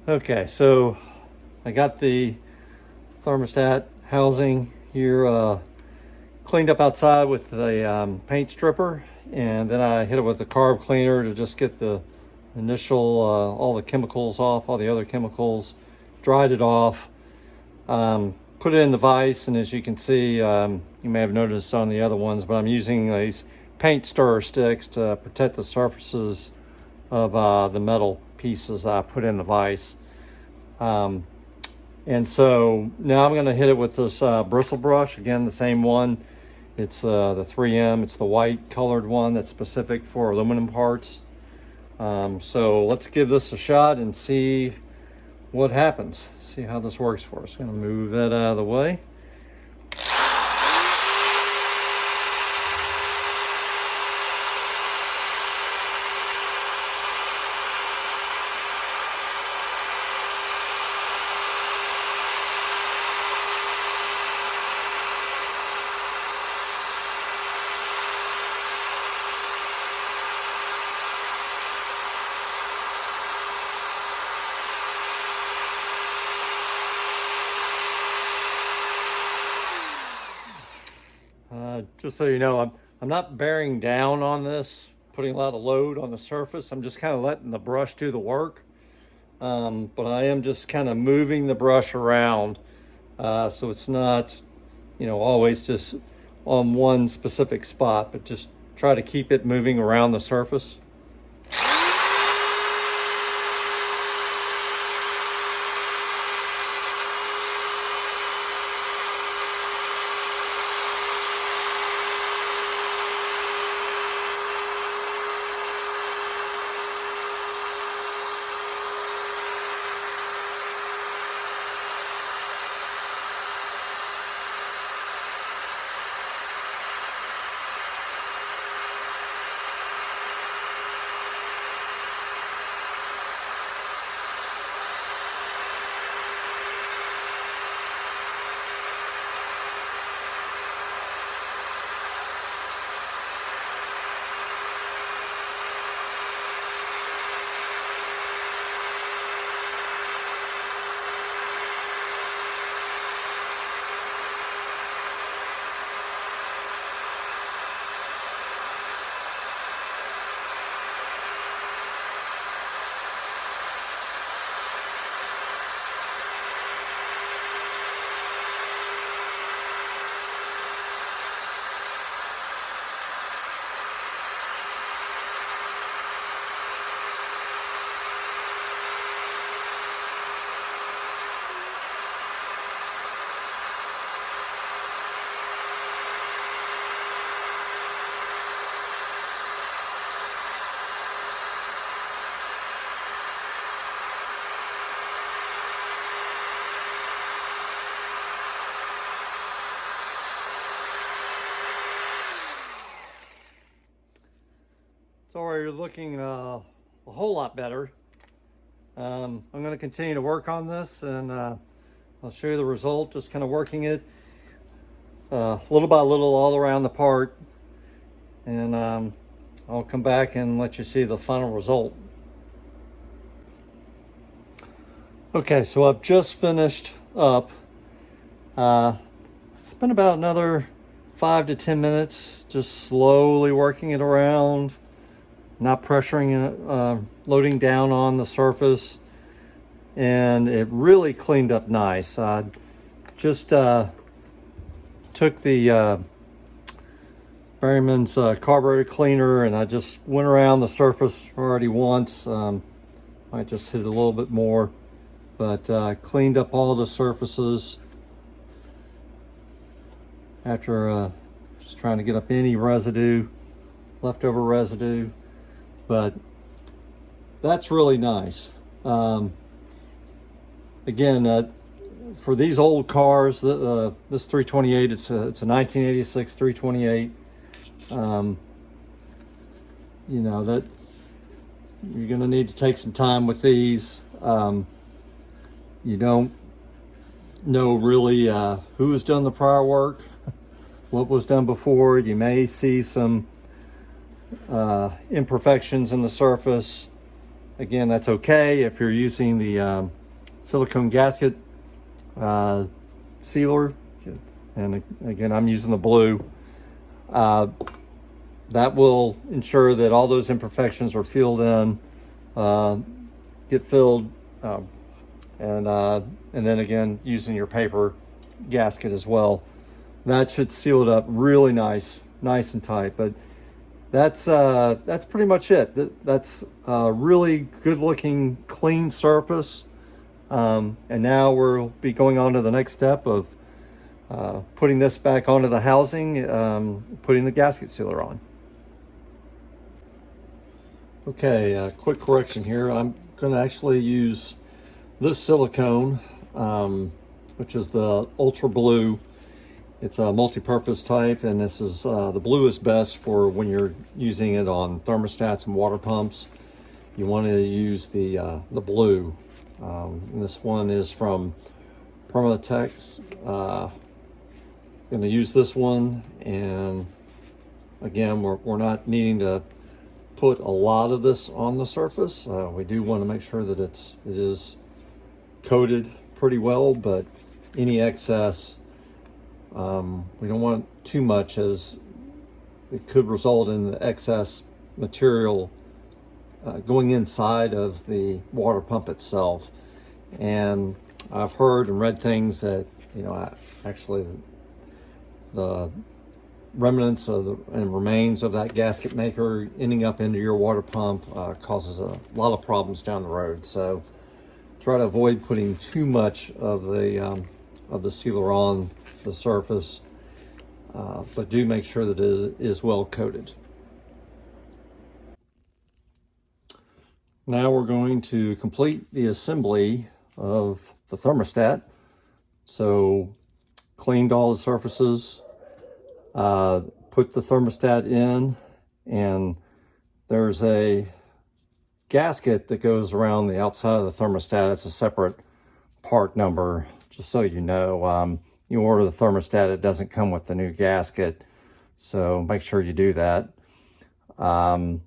Okay, so I got the thermostat housing here cleaned up outside with the paint stripper, and then I hit it with the carb cleaner to just get the initial all the chemicals off, all the other chemicals, dried it off, put it in the vise, and as you can see, you may have noticed on the other ones, but I'm using these paint stirrer sticks to protect the surfaces of the metal pieces I put in the vise. And so now I'm going to hit it with this bristle brush, again the same one. It's the 3M, it's the white colored one that's specific for aluminum parts. So let's give this a shot and see what happens, see how this works for us. I'm going to move that out of the way. Just so you know, I'm not bearing down on this, putting a lot of load on the surface. I'm just kind of letting the brush do the work. But I am just kind of moving the brush around so it's not, always just on one specific spot, but just try to keep it moving around the surface. It's already looking a whole lot better. I'm going to continue to work on this, and I'll show you the result, just kind of working it little by little all around the part, and I'll come back and let you see the final result. Okay, so I've just finished up. It's been about another 5 to 10 minutes, just slowly working it around, not pressuring it, loading down on the surface, and it really cleaned up nice. I just took the Berryman's carburetor cleaner, and I just went around the surface already once. Might just hit it a little bit more, but cleaned up all the surfaces after just trying to get up any residue, leftover residue. But that's really nice. Again, for these old cars, this 328, it's a 1986 328. That you're going to need to take some time with these. You don't know really who has done the prior work, what was done before. You may see some imperfections in the surface again, that's okay if you're using the silicone gasket sealer. And again, I'm using the blue. That will ensure that all those imperfections are filled in, get filled, and then again, using your paper gasket as well. That should seal it up really nice and tight. But that's pretty much it. That's a really good looking, clean surface. And now we'll be going on to the next step of putting this back onto the housing, putting the gasket sealer on. Okay, quick correction here. I'm going to actually use this silicone, which is the Ultra Blue. It's a multi-purpose type, and this is the blue is best for when you're using it on thermostats and water pumps. You want to use the blue. And this one is from Thermostat. Going to use this one, and again, we're not needing to put a lot of this on the surface. We do want to make sure that it is coated pretty well, but any excess, we don't want too much, as it could result in the excess material going inside of the water pump itself. And I've heard and read things that, actually the remnants and remains of that gasket maker ending up into your water pump causes a lot of problems down the road. So try to avoid putting too much of the sealer on the surface, but do make sure that it is well coated. Now we're going to complete the assembly of the thermostat. So cleaned all the surfaces, put the thermostat in, and there's a gasket that goes around the outside of the thermostat. It's a separate part number, just so you know. You order the thermostat, it doesn't come with the new gasket, so make sure you do that. And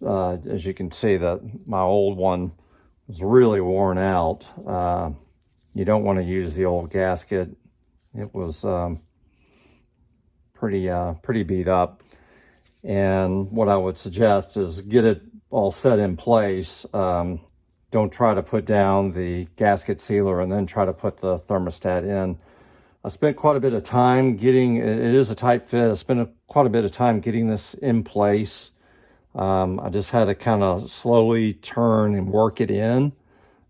as you can see, that my old one was really worn out. You don't want to use the old gasket. It was pretty beat up. And what I would suggest is get it all set in place. Don't try to put down the gasket sealer and then try to put the thermostat in. I spent quite a bit of time getting, it is a tight fit, I spent quite a bit of time getting this in place. I just had to kind of slowly turn and work it in.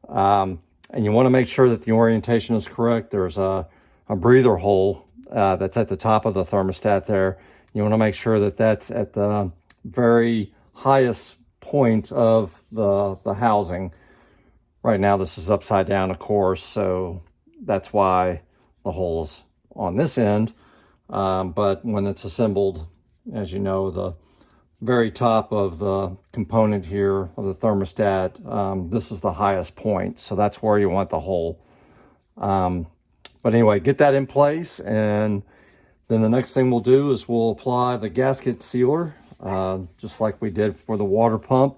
And you want to make sure that the orientation is correct. There's a breather hole that's at the top of the thermostat there. You want to make sure that that's at the very highest point of the housing. Right now this is upside down, of course, so that's why the hole's on this end. But when it's assembled, as you know, the very top of the component here of the thermostat, this is the highest point, so that's where you want the hole. But anyway, get that in place, and then the next thing we'll do is we'll apply the gasket sealer, just like we did for the water pump.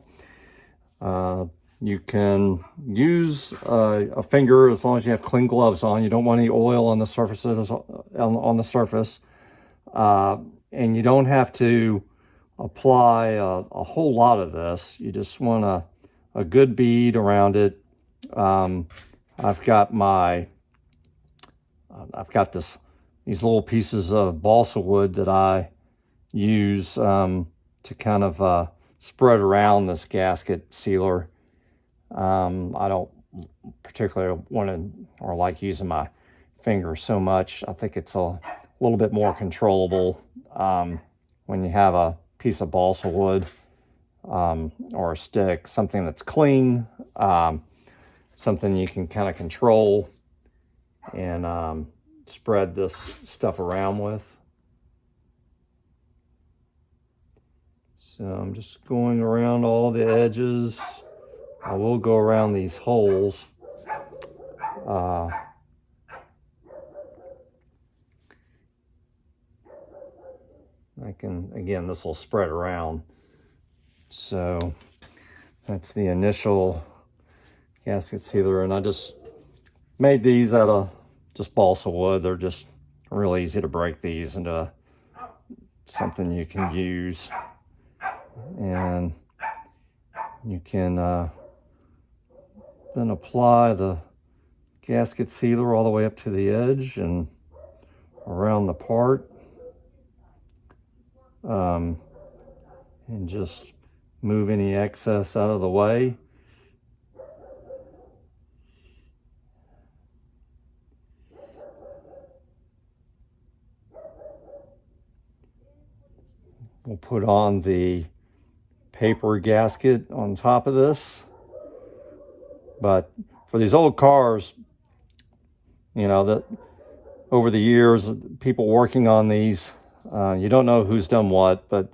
You can use a finger as long as you have clean gloves on. You don't want any oil on the surfaces, on the surface. And you don't have to apply a whole lot of this. You just want a good bead around it. I've got these little pieces of balsa wood that I use to kind of spread around this gasket sealer. I don't particularly want to or like using my finger so much. I think it's a little bit more controllable when you have a piece of balsa wood or a stick, something that's clean, something you can kind of control and spread this stuff around with. So I'm just going around all the edges. I will go around these holes. Again, this will spread around. So That's the initial gasket sealer, and I just made these out of just balsa wood. They're just really easy to break these into something you can use, and you can then apply the gasket sealer all the way up to the edge and around the part, and just move any excess out of the way. We'll put on the paper gasket on top of this. But for these old cars, you know, that over the years, people working on these, you don't know who's done what, but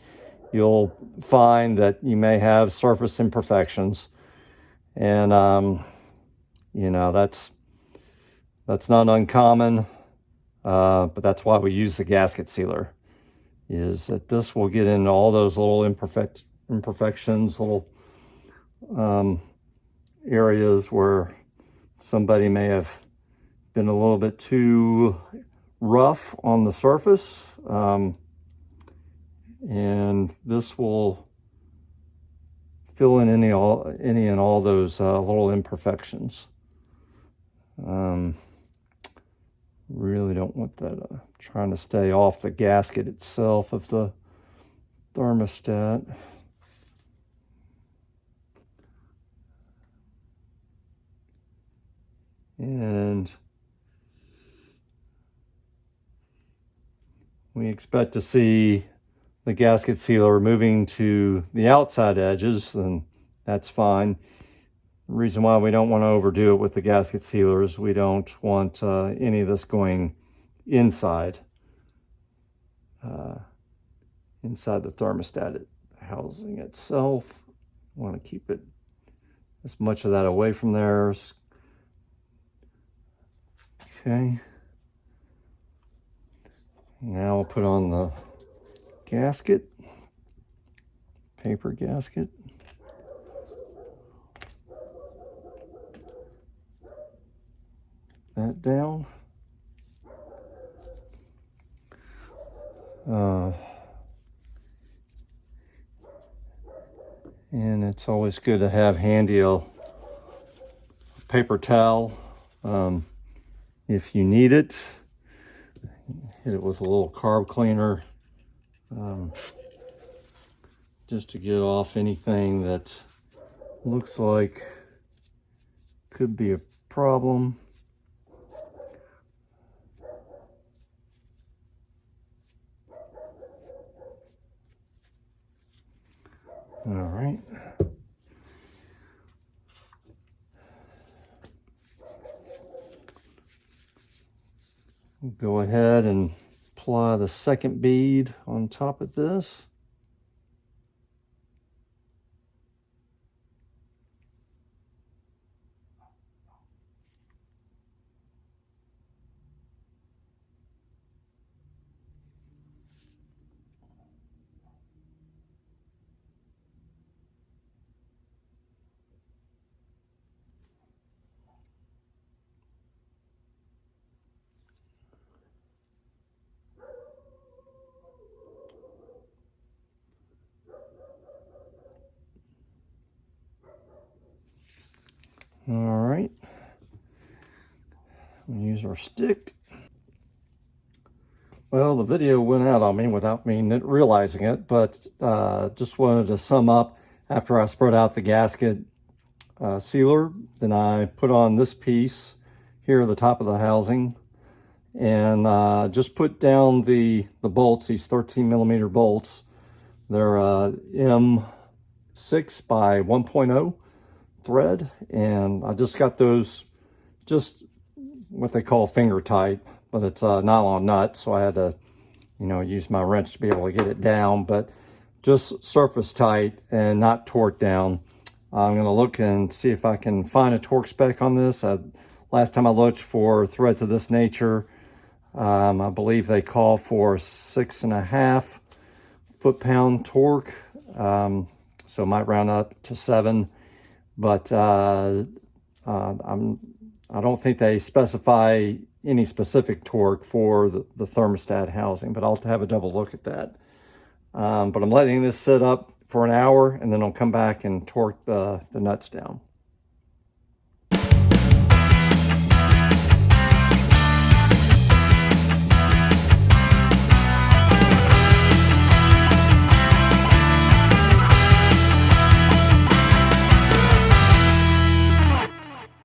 you'll find that you may have surface imperfections. And, you know, that's not uncommon, but that's why we use the gasket sealer, is that this will get into all those little imperfections, little areas where somebody may have been a little bit too rough on the surface, and this will fill in any and all those little imperfections. Really don't want that. Trying to stay off the gasket itself of the thermostat. And we expect to see the gasket sealer moving to the outside edges, and that's fine. The reason why we don't want to overdo it with the gasket sealer is we don't want any of this going inside inside the thermostat housing itself. We want to keep it as much of that away from there. Okay. Now we'll put on the gasket, paper gasket. That down. And it's always good to have handy a paper towel if you need it. Hit it with a little carb cleaner just to get off anything that looks like could be a problem. All right. We'll go ahead and apply the second bead on top of this. All right, we'll use our stick. Well, the video went out on me without me realizing it, but just wanted to sum up. After I spread out the gasket sealer, then I put on this piece here at the top of the housing, and just put down the bolts, these 13mm bolts. They're M6 by 1.0 thread, and I just got those just what they call finger tight, but it's a nylon nut, so I had to, you know, use my wrench to be able to get it down, but just surface tight and not torque down. I'm going to look and see if I can find a torque spec on this. Last time I looked for threads of this nature, I believe they call for 6.5 foot-pound torque, so might round up to 7. but I don't think they specify any specific torque for the thermostat housing, but I'll have a double look at that. But I'm letting this sit up for an hour, and then I'll come back and torque the nuts down.